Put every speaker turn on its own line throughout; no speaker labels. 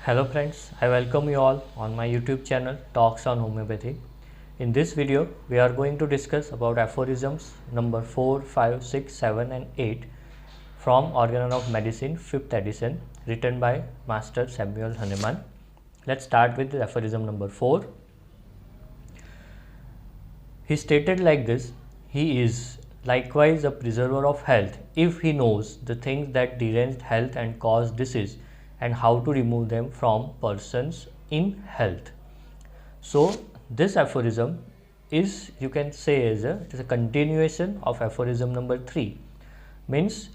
Hello friends, I welcome you all on my YouTube channel Talks on Homeopathy. In this video, we are going to discuss about aphorisms number 4, 5, 6, 7 and 8 from Organon of Medici 5th edition written by Master Samuel Hahnemann. Let's start with the aphorism number 4. He stated like this: he is likewise a preserver of health if he knows the things that derange health and cause disease and how to remove them from persons in health. So this aphorism is, you can say, it is a continuation of aphorism number 3. Means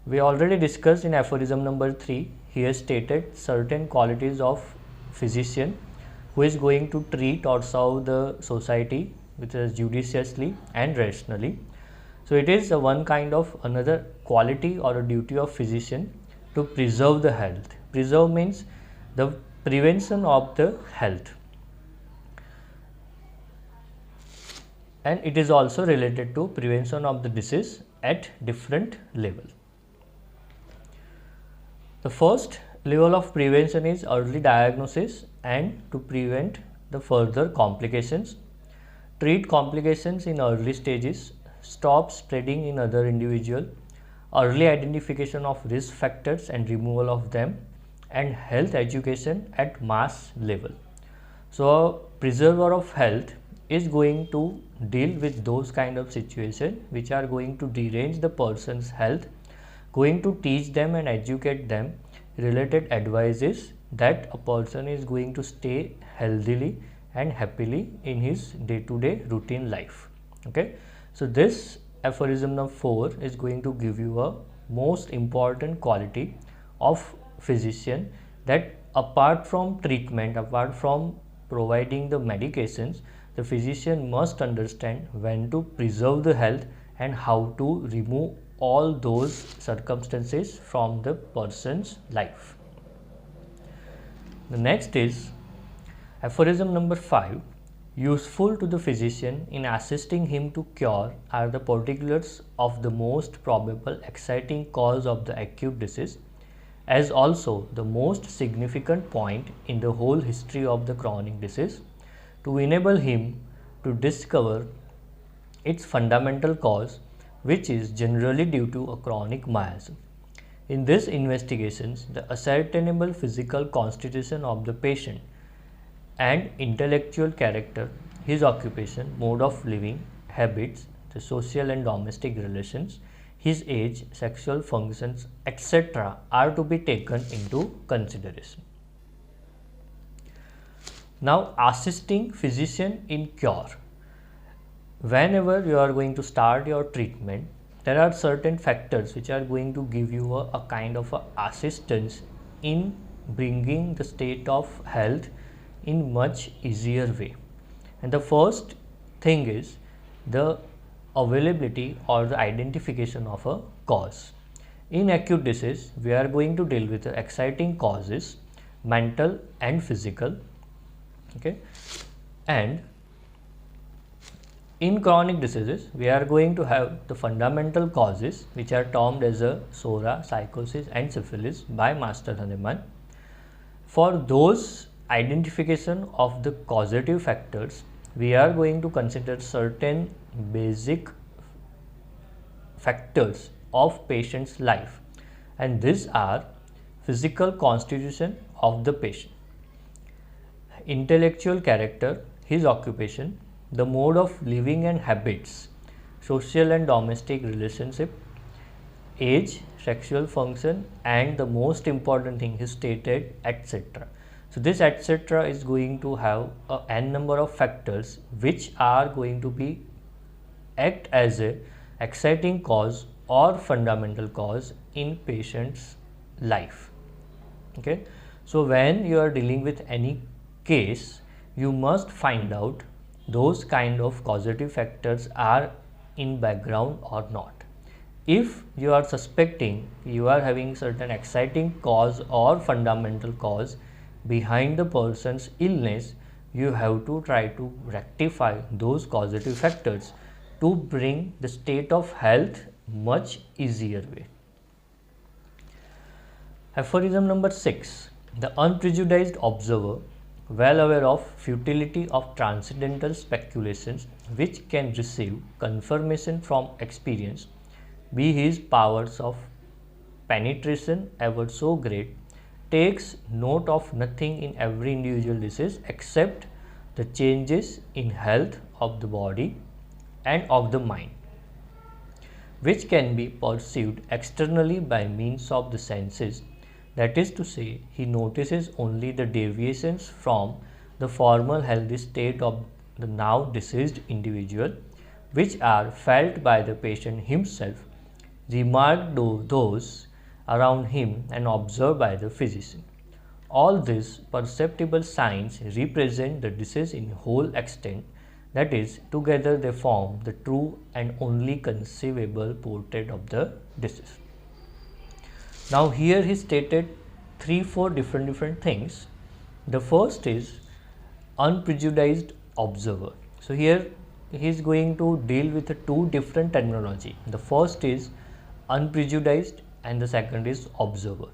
we already discussed in aphorism number 3, he has stated certain qualities of physician who is going to treat or serve the society which is judiciously and rationally. So it is one kind of another quality or a duty of physician to preserve the health. Preserve means the prevention of the health, and it is also related to prevention of the disease at different level. The first level of prevention is early diagnosis and to prevent the further complications. Treat complications in early stages, stop spreading in other individual, early identification of risk factors and removal of them, and health education at mass level. So a preserver of health is going to deal with those kind of situations which are going to derange the person's health, going to teach them and educate them related advices that a person is going to stay healthily and happily in his day-to-day routine life. Okay, so this aphorism number 4 is going to give you a most important quality of physician, that apart from treatment, apart from providing the medications, the physician must understand when to preserve the health and how to remove all those circumstances from the person's life. The next is aphorism number 5. Useful to the physician in assisting him to cure are the particulars of the most probable exciting cause of the acute disease, as also the most significant point in the whole history of the chronic disease, to enable him to discover its fundamental cause, which is generally due to a chronic miasm. In these investigations, the ascertainable physical constitution of the patient and intellectual character, his occupation, mode of living, habits, the social and domestic relations, his age, sexual functions, etc. are to be taken into consideration. Now, assisting physician in cure. Whenever you are going to start your treatment, there are certain factors which are going to give you a kind of assistance in bringing the state of health in much easier way. And the first thing is the availability or the identification of a cause. In acute disease, we are going to deal with the exciting causes, mental and physical. Okay, and in chronic diseases, we are going to have the fundamental causes which are termed as a SORA, psychosis and syphilis by Master Hahnemann. For those identification of the causative factors, we are going to consider certain basic factors of patient's life, and these are physical constitution of the patient, intellectual character, his occupation, the mode of living and habits, social and domestic relationship, age, sexual function, and the most important thing is stated, etc. So this etc. is going to have a n number of factors which are going to be act as a exciting cause or fundamental cause in patient's life. Okay, so when you are dealing with any case, you must find out those kind of causative factors are in background or not. If you are suspecting you are having certain exciting cause or fundamental cause behind the person's illness, you have to try to rectify those causative factors to bring the state of health much easier way. Aphorism number 6. The unprejudiced observer, well aware of futility of transcendental speculations which can receive confirmation from experience, be his powers of penetration ever so great, takes note of nothing in every individual disease except the changes in health of the body and of the mind, which can be perceived externally by means of the senses. That is to say, he notices only the deviations from the former healthy state of the now deceased individual, which are felt by the patient himself, remarked by those around him, and observed by the physician. All these perceptible signs represent the disease in whole extent, that is, together they form the true and only conceivable portrait of the disease. Now here he stated 3-4 different things. The first is unprejudiced observer. So here he is going to deal with two different terminology. The first is unprejudiced and the second is observer.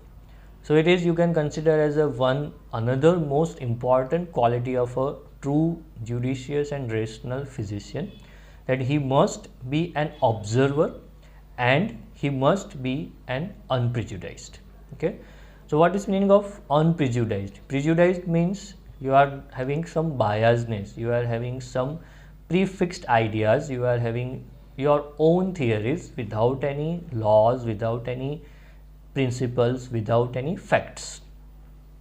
So it is, you can consider as another most important quality of a true judicious and rational physician, that he must be an observer and he must be an unprejudiced. Okay, so what is meaning of unprejudiced? Prejudiced means you are having some biasness, you are having some prefixed ideas, you are having your own theories without any laws, without any principles, without any facts.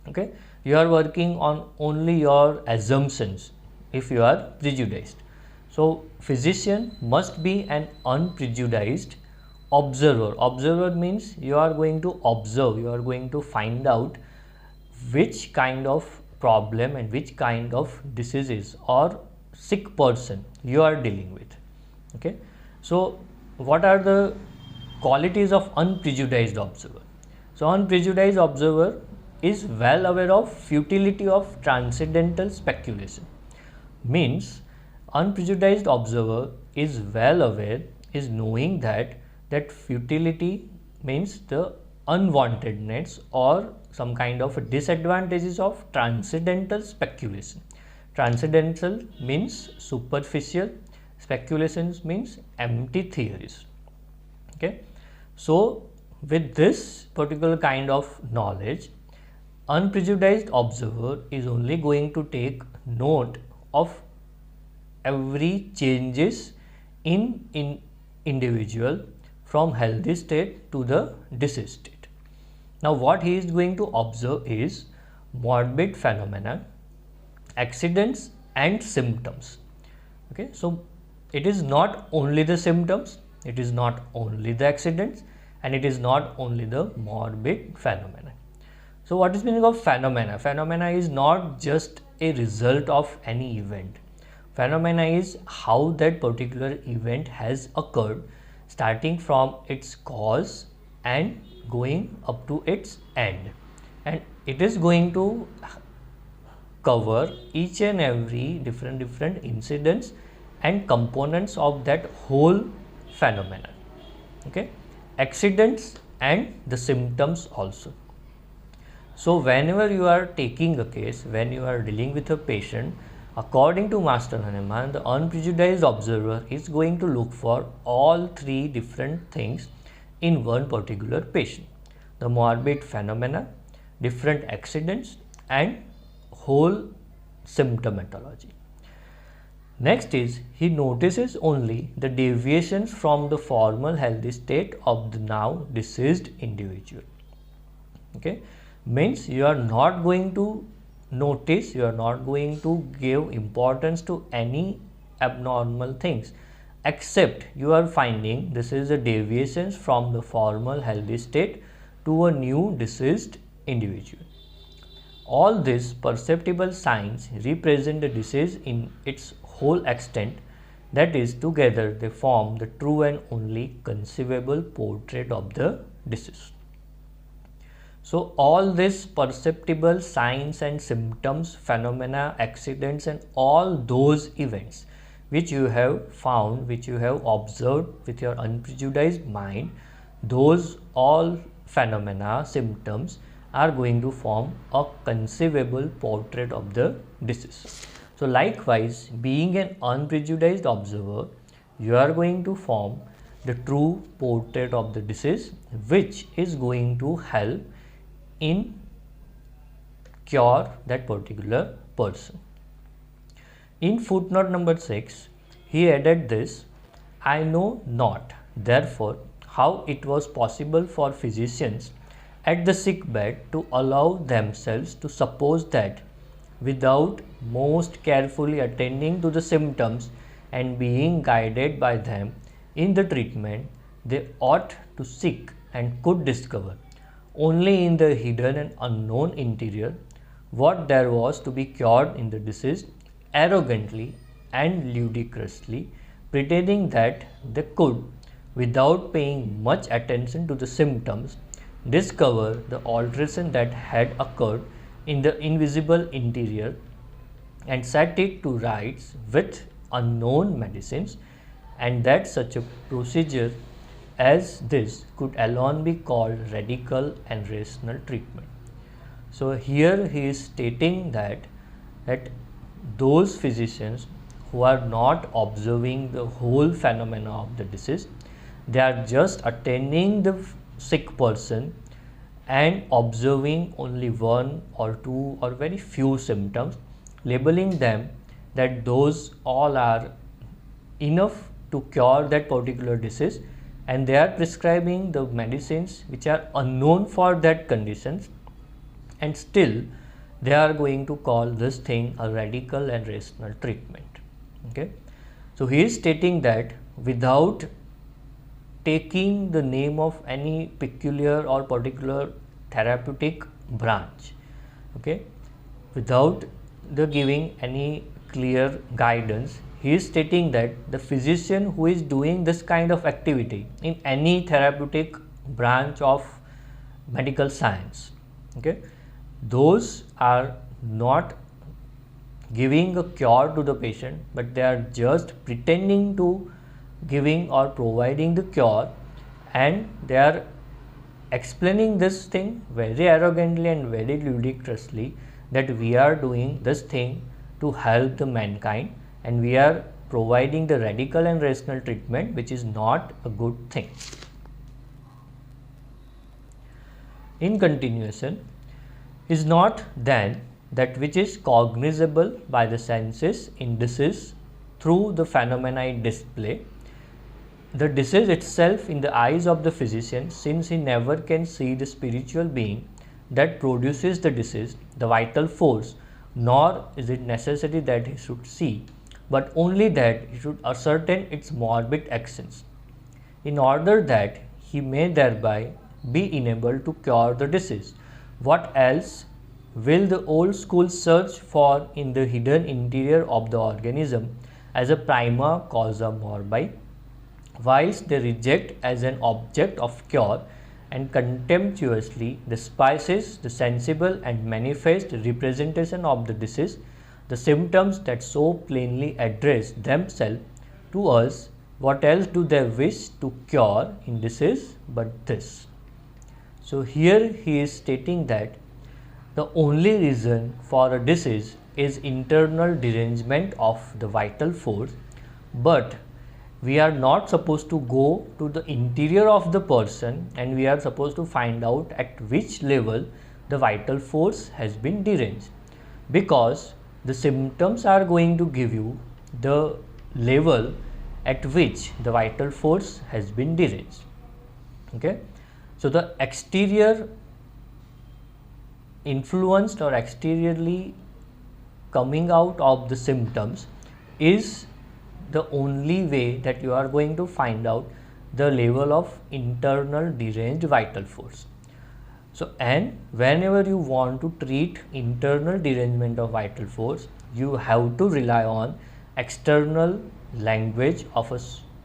Okay, you are working on only your assumptions if you are prejudiced. So physician must be an unprejudiced observer. Observer means you are going to observe, you are going to find out which kind of problem and which kind of diseases or sick person you are dealing with. Okay, so what are the qualities of unprejudiced observer? So unprejudiced observer is well aware of futility of transcendental speculation. Means unprejudiced observer is well aware, is knowing that futility means the unwantedness or some kind of disadvantages of transcendental speculation. Transcendental means superficial, speculations means empty theories. Okay, so with this particular kind of knowledge, unprejudiced observer is only going to take note of every changes in individual from healthy state to the diseased state. Now what he is going to observe is morbid phenomena, accidents and symptoms. Okay, so it is not only the symptoms, it is not only the accidents, and it is not only the morbid phenomena. So what is meaning of phenomena? Phenomena is not just a result of any event. Phenomena is how that particular event has occurred, starting from its cause and going up to its end, and it is going to cover each and every different incidents and components of that whole phenomenon. Okay, accidents and the symptoms also. So whenever you are taking a case, when you are dealing with a patient, according to Master Hahnemann, the unprejudiced observer is going to look for all three different things in one particular patient: the morbid phenomena, different accidents, and whole symptomatology. Next is, he notices only the deviations from the former healthy state of the now deceased individual. Okay, means you are not going to notice, you are not going to give importance to any abnormal things, except you are finding this is the deviations from the former healthy state to a new deceased individual. All these perceptible signs represent the disease in its whole extent, that is, together they form the true and only conceivable portrait of the disease. So all these perceptible signs and symptoms, phenomena, accidents, and all those events which you have found, which you have observed with your unprejudiced mind, those all phenomena, symptoms are going to form a conceivable portrait of the disease. So likewise, being an unprejudiced observer, you are going to form the true portrait of the disease, which is going to help in cure that particular person. In footnote number 6, he added this: I know not, therefore, how it was possible for physicians at the sick bed to allow themselves to suppose that, without most carefully attending to the symptoms and being guided by them in the treatment, they ought to seek and could discover only in the hidden and unknown interior what there was to be cured in the deceased, arrogantly and ludicrously pretending that they could, without paying much attention to the symptoms, discover the alteration that had occurred in the invisible interior and set it to rights with unknown medicines, and that such a procedure as this could alone be called radical and rational treatment. So here he is stating that those physicians who are not observing the whole phenomena of the disease, they are just attending the sick person and observing only one or two or very few symptoms, labeling them that those all are enough to cure that particular disease, and they are prescribing the medicines which are unknown for that conditions, and still they are going to call this thing a radical and rational treatment. Okay, so he is stating that without taking the name of any peculiar or particular therapeutic branch, okay, without the giving any clear guidance, he is stating that the physician who is doing this kind of activity in any therapeutic branch of medical science, okay, those are not giving a cure to the patient, but they are just pretending to giving or providing the cure, and they are explaining this thing very arrogantly and very ludicrously that we are doing this thing to help the mankind, and we are providing the radical and rational treatment, which is not a good thing. In continuation, is not then that which is cognizable by the senses in disease through the phenomena it display, the disease itself in the eyes of the physician, since he never can see the spiritual being that produces the disease, the vital force, nor is it necessary that he should see, but only that he should ascertain its morbid actions, in order that he may thereby be enabled to cure the disease. What else will the old school search for in the hidden interior of the organism as a prima causa morbi, whilst they reject as an object of cure and contemptuously despises the sensible and manifest representation of the disease, the symptoms that so plainly address themselves to us? What else do they wish to cure in disease but this? So here he is stating that the only reason for a disease is internal derangement of the vital force, but we are not supposed to go to the interior of the person, and we are supposed to find out at which level the vital force has been deranged, because the symptoms are going to give you the level at which the vital force has been deranged. Okay, so the exterior influenced or exteriorly coming out of the symptoms is the only way that you are going to find out the level of internal deranged vital force. So, and whenever you want to treat internal derangement of vital force, you have to rely on external language of a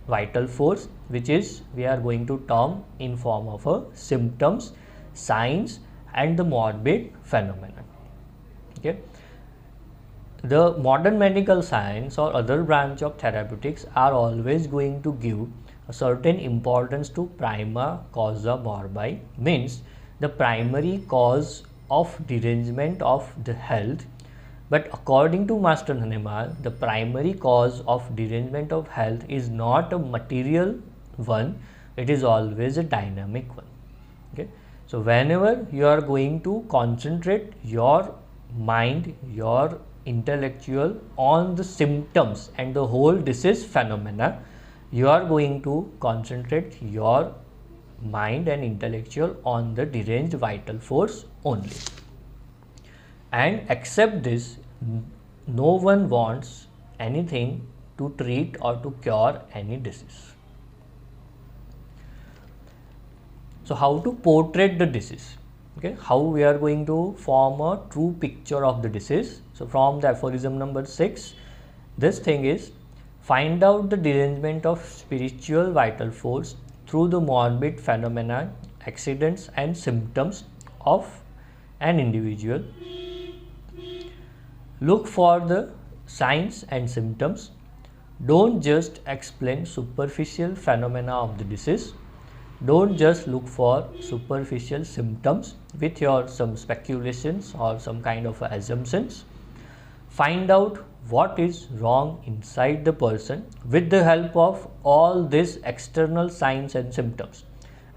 vital force, which is we are going to term in form of a symptoms, signs and the morbid phenomenon. Okay. The modern medical science or other branch of therapeutics are always going to give a certain importance to prima causa morbi, means the primary cause of derangement of the health. But according to Master Hahnemann, the primary cause of derangement of health is not a material one, it is always a dynamic one. Okay? So whenever you are going to concentrate your mind, your intellectual on the symptoms and the whole disease phenomena, you are going to concentrate your mind and intellectual on the deranged vital force only. And except this, no one wants anything to treat or to cure any disease. So how to portray the disease? Okay, how we are going to form a true picture of the disease? So from the aphorism number 6, this thing is, find out the derangement of spiritual vital force through the morbid phenomena, accidents and symptoms of an individual. Look for the signs and symptoms. Don't just explain superficial phenomena of the disease. Don't just look for superficial symptoms with your some speculations or some kind of assumptions. Find out what is wrong inside the person with the help of all these external signs and symptoms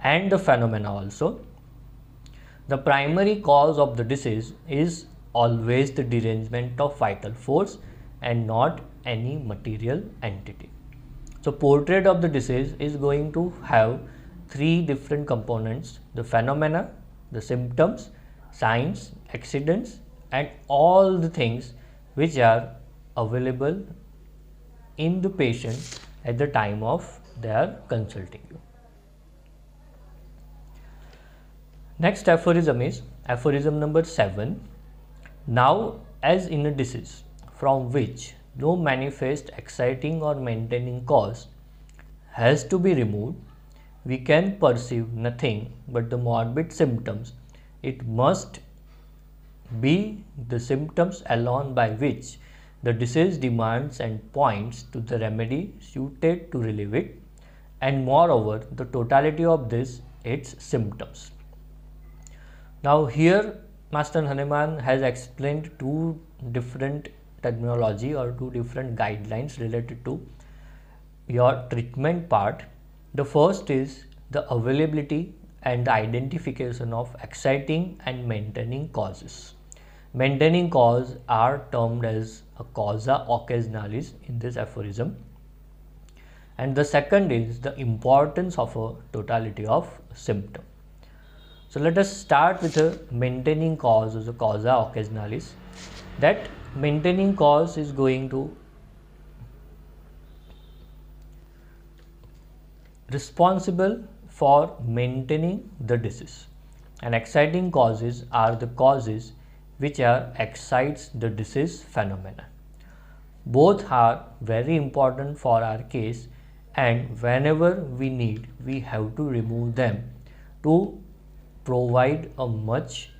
and the phenomena also. The primary cause of the disease is always the derangement of vital force and not any material entity. So portrait of the disease is going to have 3 different components: the phenomena, the symptoms, signs, accidents, and all the things which are available in the patient at the time of their consulting you. Next aphorism is aphorism number 7. Now, as in a disease from which no manifest exciting or maintaining cause has to be removed, we can perceive nothing but the morbid symptoms. It must be the symptoms alone by which the disease demands and points to the remedy suited to relieve it, and moreover the totality of this its symptoms. Now here Master Hahnemann has explained 2 different terminology or 2 different guidelines related to your treatment part. The first is the availability and the identification of exciting and maintaining causes. Maintaining cause are termed as a causa occasionalis in this aphorism. And the second is the importance of a totality of symptom. So let us start with a maintaining cause as a causa occasionalis. That maintaining cause is going to responsible for maintaining the disease, and exciting causes are the causes which are excites the disease phenomena. Both are very important for our case, and whenever we need, we have to remove them to provide a much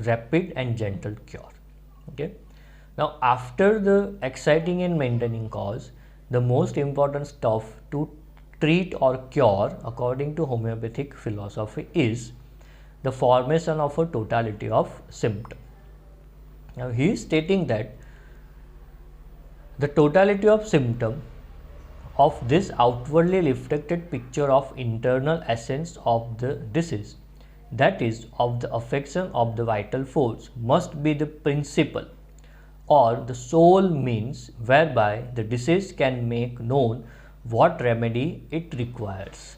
rapid and gentle cure. Okay. Now after the exciting and maintaining cause, the most important stuff to treat or cure according to homeopathic philosophy is the formation of a totality of symptom. Now he is stating that the totality of symptom of this outwardly reflected picture of internal essence of the disease, that is of the affection of the vital force, must be the principle or the sole means whereby the disease can make known what remedy it requires.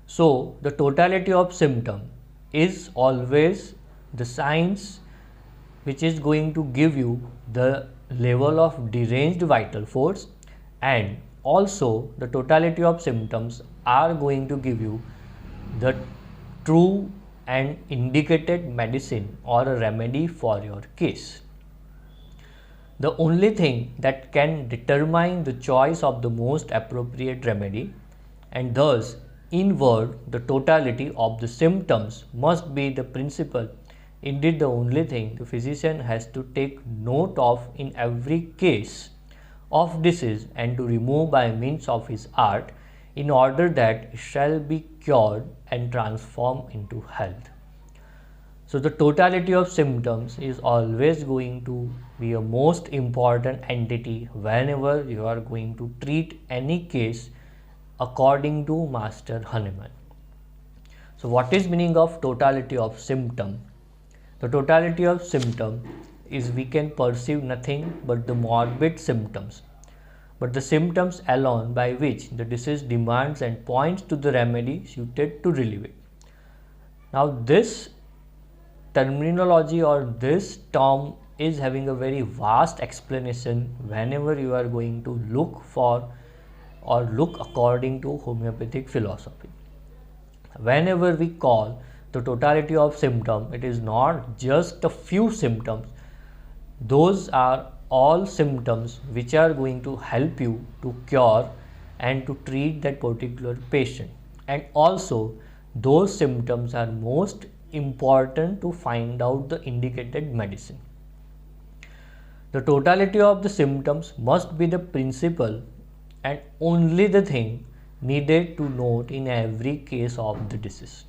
So the totality of symptom is always the science which is going to give you the level of deranged vital force, and also the totality of symptoms are going to give you the true and indicated medicine or a remedy for your case. The only thing that can determine the choice of the most appropriate remedy, and thus inward the totality of the symptoms, must be the principle, indeed the only thing the physician has to take note of in every case of disease and to remove by means of his art, in order that it shall be cured and transform into health. So the totality of symptoms is always going to be a most important entity whenever you are going to treat any case according to Master Hahnemann. So what is meaning of totality of symptom? The totality of symptom is we can perceive nothing but the morbid symptoms, but the symptoms alone by which the disease demands and points to the remedy suited to relieve it. Now this terminology or this term is having a very vast explanation whenever you are going to look for or look according to homeopathic philosophy. Whenever we call the totality of symptom, it is not just a few symptoms. Those are all symptoms which are going to help you to cure and to treat that particular patient. And also those symptoms are most important to find out the indicated medicine. The totality of the symptoms must be the principle and only the thing needed to note in every case of the disease.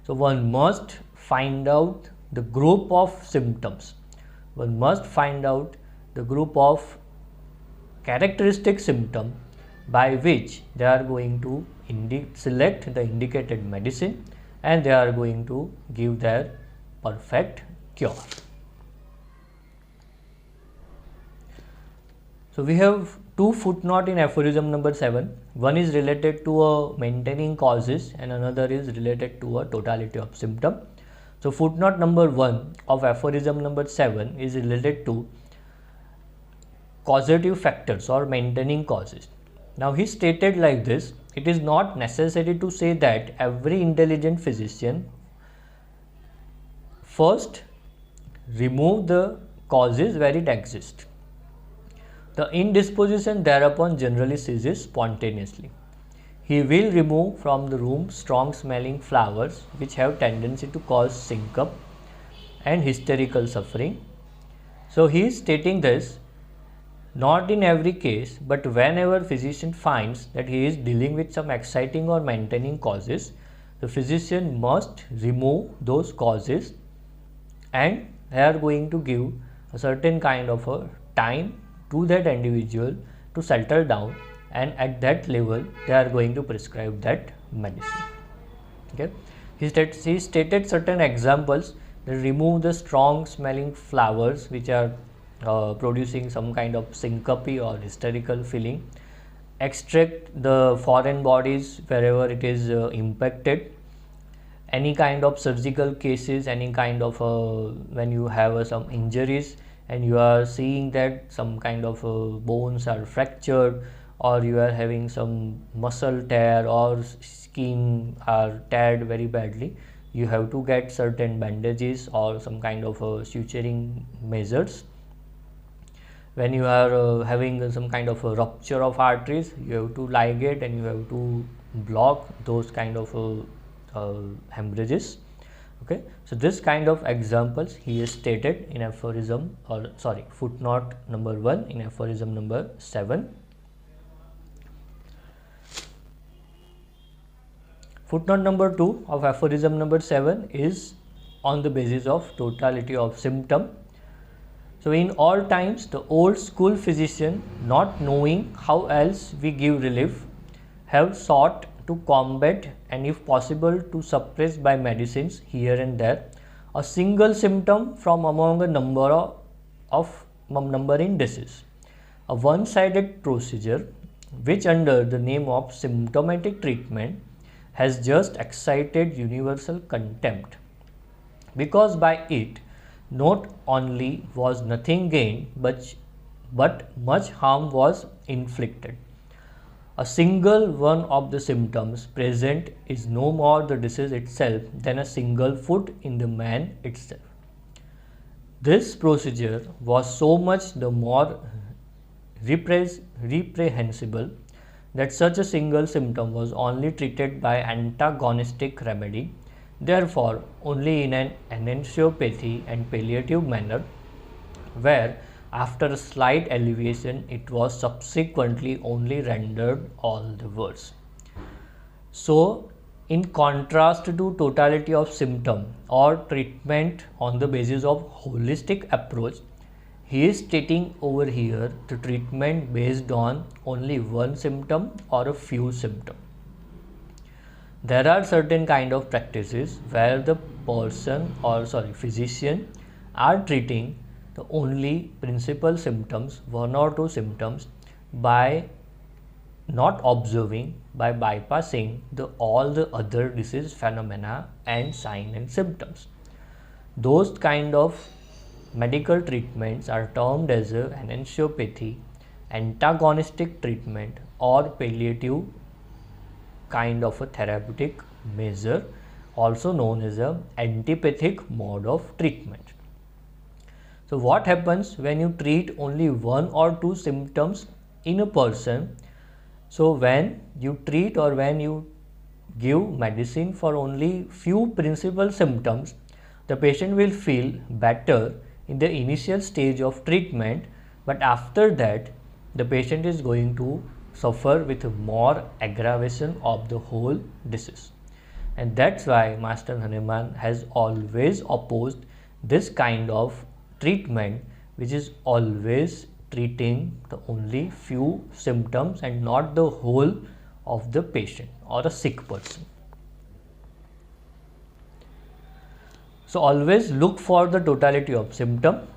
So one must find out the group of symptoms. One must find out the group of characteristic symptoms by which they are going to select the indicated medicine and they are going to give their perfect cure. So we have two footnotes in aphorism number 7. One is related to maintaining causes and another is related to a totality of symptom. So footnote number 1 of aphorism number 7 is related to causative factors or maintaining causes. Now he stated like this: it is not necessary to say that every intelligent physician first remove the causes where it exists. The indisposition thereupon generally ceases spontaneously. He will remove from the room strong smelling flowers which have tendency to cause syncope and hysterical suffering. So he is stating this not in every case, but whenever physician finds that he is dealing with some exciting or maintaining causes, the physician must remove those causes and they are going to give a certain kind of a time to that individual to settle down, and at that level they are going to prescribe that medicine. Okay, he stated certain examples that remove the strong smelling flowers which are producing some kind of syncope or hysterical feeling, extract the foreign bodies wherever it is impacted, any kind of surgical cases, any kind of when you have some injuries and you are seeing that some kind of bones are fractured or you are having some muscle tear or skin are teared very badly, you have to get certain bandages or some kind of suturing measures. When you are having some kind of a rupture of arteries, you have to ligate and you have to block those kind of hemorrhages. Okay, so this kind of examples he is stated in aphorism, or sorry, footnote number 1 in aphorism number 7. Footnote number 2 of aphorism number 7 is on the basis of totality of symptom. So in all times the old school physician, not knowing how else we give relief, have sought to combat and if possible to suppress by medicines here and there a single symptom from among a number in disease. A one-sided procedure which under the name of symptomatic treatment has just excited universal contempt, because by it not only was nothing gained but much harm was inflicted. A single one of the symptoms present is no more the disease itself than a single foot in the man itself. This procedure was so much the more reprehensible that such a single symptom was only treated by antagonistic remedy, therefore only in an enantiopathy and palliative manner, where after a slight alleviation it was subsequently only rendered all the worse. So In contrast to totality of symptom or treatment on the basis of holistic approach, he is stating over here the treatment based on only one symptom or a few symptoms. There are certain kind of practices where the physician are treating the only principal symptoms, one or two symptoms, by not observing, by bypassing all the other disease phenomena and signs and symptoms. Those kind of medical treatments are termed as enantiopathy, antagonistic treatment, or palliative kind of a therapeutic measure, also known as a antipathic mode of treatment. So what happens when you treat only one or two symptoms in a person? So when you treat or when you give medicine for only few principal symptoms, the patient will feel better in the initial stage of treatment, but after that the patient is going to suffer with more aggravation of the whole disease. And that's why Master Hahnemann has always opposed this kind of treatment, which is always treating the only few symptoms and not the whole of the patient or a sick person. So always look for the totality of symptom.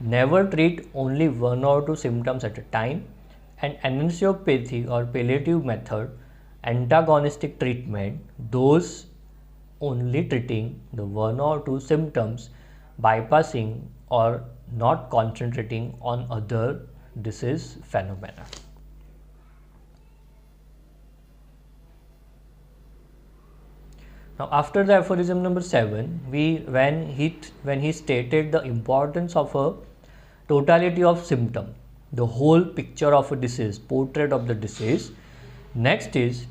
Never treat only one or two symptoms at a time. And enantiopathy or palliative method, antagonistic treatment, those only treating the one or two symptoms, bypassing or not concentrating on other disease phenomena. Now after the aphorism number 7, when he stated the importance of a totality of symptom, the whole picture of a disease, portrait of the disease, next is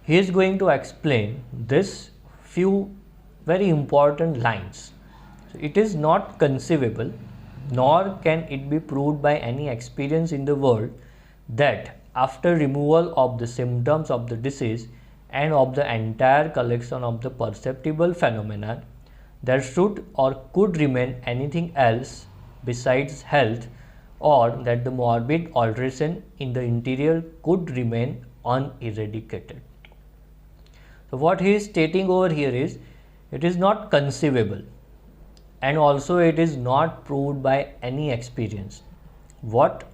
he is going to explain this few very important lines. So it is not conceivable, nor can it be proved by any experience in the world, that after removal of the symptoms of the disease and of the entire collection of the perceptible phenomena, there should or could remain anything else besides health, or that the morbid alteration in the interior could remain uneradicated. So what he is stating over here is, it is not conceivable, and also it is not proved by any experience. What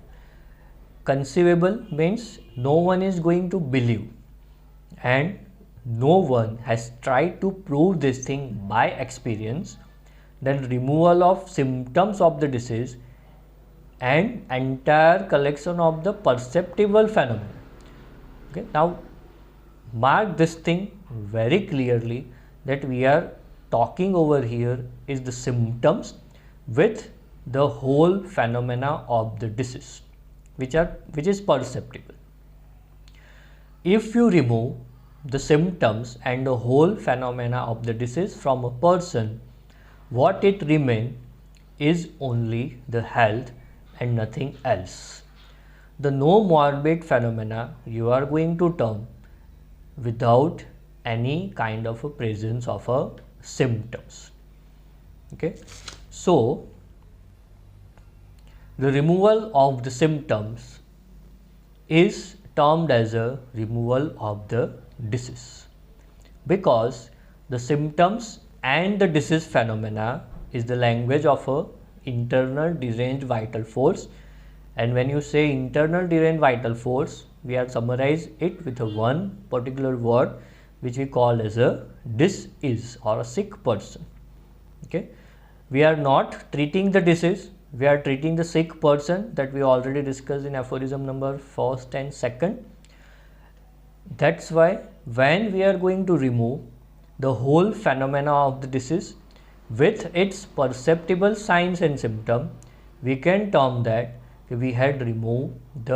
conceivable means? No one is going to believe, and no one has tried to prove this thing by experience, that removal of symptoms of the disease and entire collection of the perceptible phenomena. Okay, now mark this thing very clearly, that we are talking over here is the symptoms with the whole phenomena of the disease, which is perceptible. If you remove the symptoms and the whole phenomena of the disease from a person, what it remains is only the health and nothing else. The no morbid phenomena you are going to term without any kind of a presence of a symptoms. Okay, so the removal of the symptoms is termed as a removal of the disease, because the symptoms and the disease phenomena is the language of a internal deranged vital force. And when you say internal deranged vital force, we are summarize it with a one particular word which we call as a dis-ease or a sick person. Okay, we are not treating the disease, we are treating the sick person, that we already discussed in aphorism number 1st and 2nd. That's why when we are going to remove the whole phenomena of the disease with its perceptible signs and symptoms, we can term that we had removed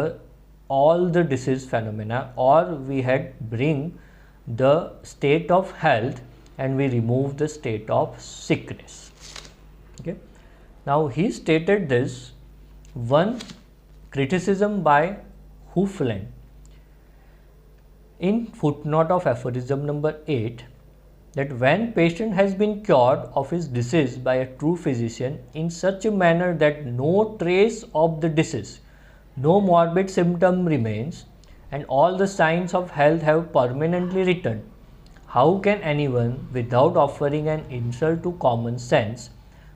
all the disease phenomena, or we had bring the state of health and we remove the state of sickness. Okay, now he stated this one criticism by Hahnemann in footnote of aphorism number 8. that when patient has been cured of his disease by a true physician in such a manner that no trace of the disease, no morbid symptom remains, and all the signs of health have permanently returned, how can anyone, without offering an insult to common sense,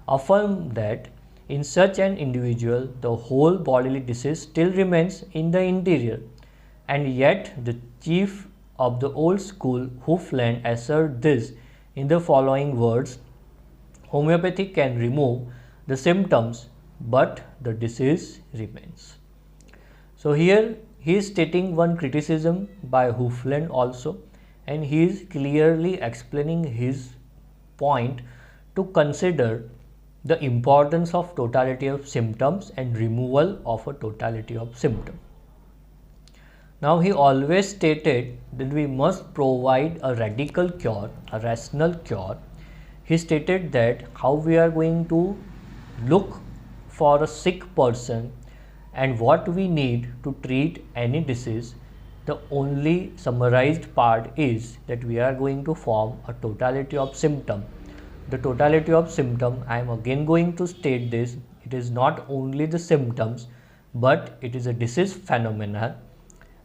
affirm that in such an individual the whole bodily disease still remains in the interior? And yet the chief of the old school, Hufland, assert this in the following words: homeopathy can remove the symptoms, but the disease remains. So here he is stating one criticism by Hufland also, and he is clearly explaining his point to consider the importance of totality of symptoms and removal of a totality of symptom. Now he always stated that we must provide a radical cure, a rational cure. He stated that how we are going to look for a sick person and what we need to treat any disease. The only summarized part is that we are going to form a totality of symptom. The totality of symptom, I am again going to state this, it is not only the symptoms, but it is a disease phenomena,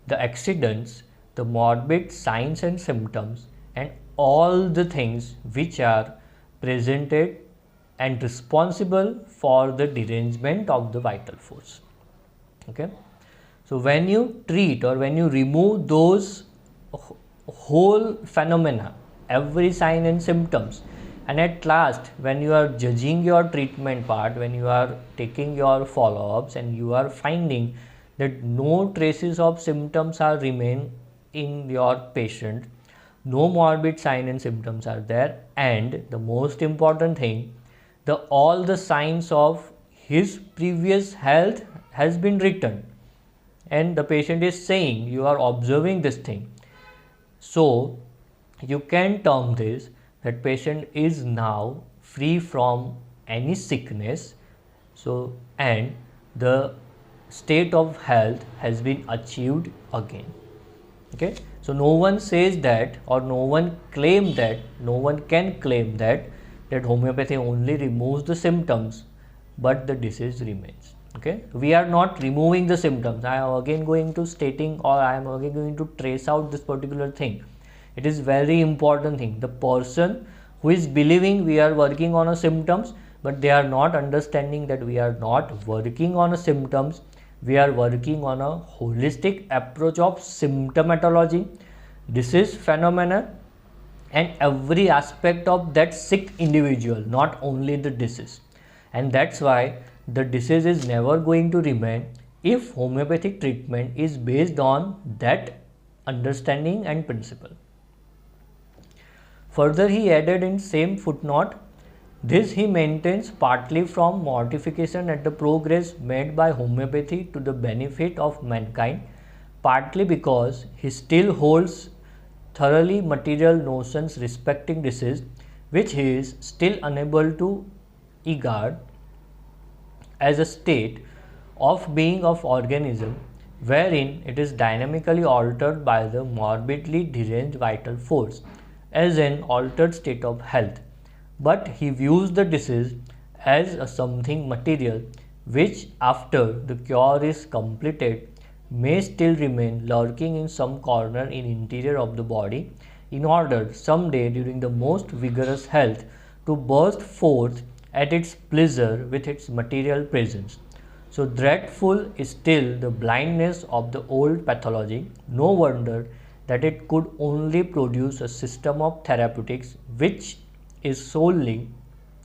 the accidents, the morbid signs and symptoms, and all the things which are presented and responsible for the derangement of the vital force. Okay. So when you treat or when you remove those whole phenomena, every sign and symptoms, and at last when you are judging your treatment part, when you are taking your follow-ups and you are finding that no traces of symptoms are remain in your patient, no morbid sign and symptoms are there, and the most important thing, all the signs of his previous health has been returned, and the patient is saying, you are observing this thing, so you can term this that patient is now free from any sickness. So and the state of health has been achieved again. Okay, so no one says that, or no one claim that, no one can claim that homeopathy only removes the symptoms but the disease remains. Okay, we are not removing the symptoms. I am again going to stating, or I am again going to trace out this particular thing. It is very important thing. The person who is believing we are working on a symptoms, but they are not understanding that we are not working on a symptoms. We are working on a holistic approach of symptomatology, disease phenomena, and every aspect of that sick individual, not only the disease. And that's why the disease is never going to remain if homeopathic treatment is based on that understanding and principle. Further, he added in same footnote, this he maintains partly from mortification at the progress made by homeopathy to the benefit of mankind, partly because he still holds thoroughly material notions respecting disease, which he is still unable to regard as a state of being of organism, wherein it is dynamically altered by the morbidly deranged vital force, as an altered state of health. But he views the disease as a something material which after the cure is completed may still remain lurking in some corner in interior of the body, in order someday during the most vigorous health to burst forth at its pleasure with its material presence. So dreadful is still the blindness of the old pathology. No wonder that it could only produce a system of therapeutics which is solely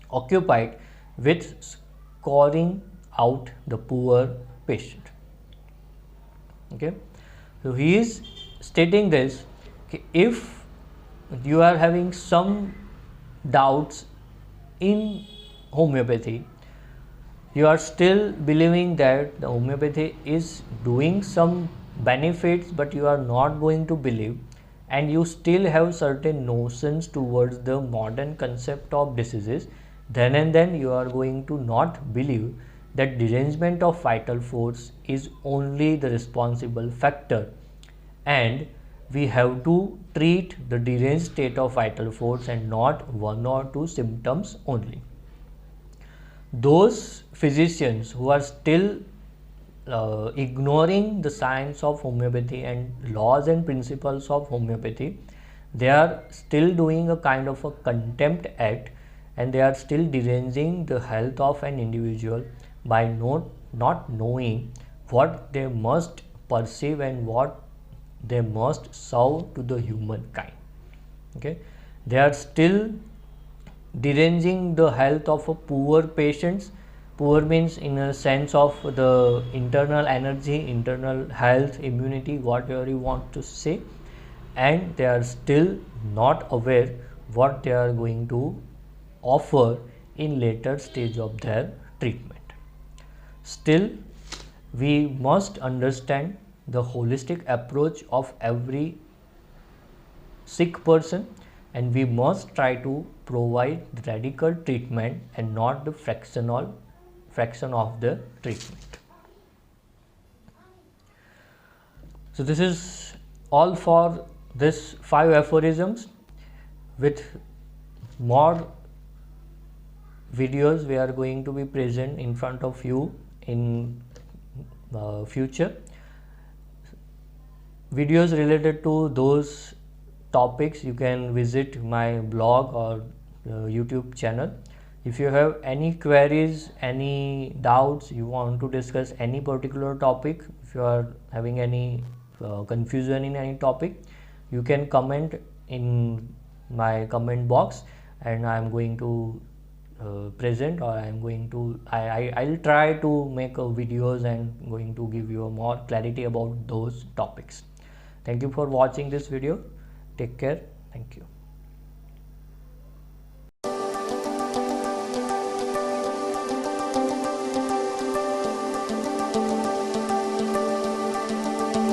occupied with scoring out the poor patient. Okay, so he is stating this, if you are having some doubts in homeopathy, you are still believing that the homeopathy is doing some benefits, but you are not going to believe, and you still have certain notions towards the modern concept of diseases, then and then you are going to not believe that derangement of vital force is only the responsible factor, and we have to treat the deranged state of vital force and not one or two symptoms only. Those physicians who are still ignoring the science of homeopathy and laws and principles of homeopathy, they are still doing a kind of a contempt act, and they are still deranging the health of an individual by not knowing what they must perceive and what they must serve to the humankind. Okay, they are still deranging the health of a poor patients. Poor means in a sense of the internal energy, internal health, immunity, whatever you want to say, and they are still not aware what they are going to offer in later stage of their treatment. Still, we must understand the holistic approach of every sick person, and we must try to provide the radical treatment and not the fraction of the treatment. So this is all for this 5 aphorisms. With more videos we are going to be present in front of you in future. Videos related to those topics, you can visit my blog or YouTube channel. If you have any queries, any doubts, you want to discuss any particular topic, if you are having any confusion in any topic, you can comment in my comment box, and I am going to present, or I'll try to make videos and going to give you more clarity about those topics. Thank you for watching this video. Take care. Thank you.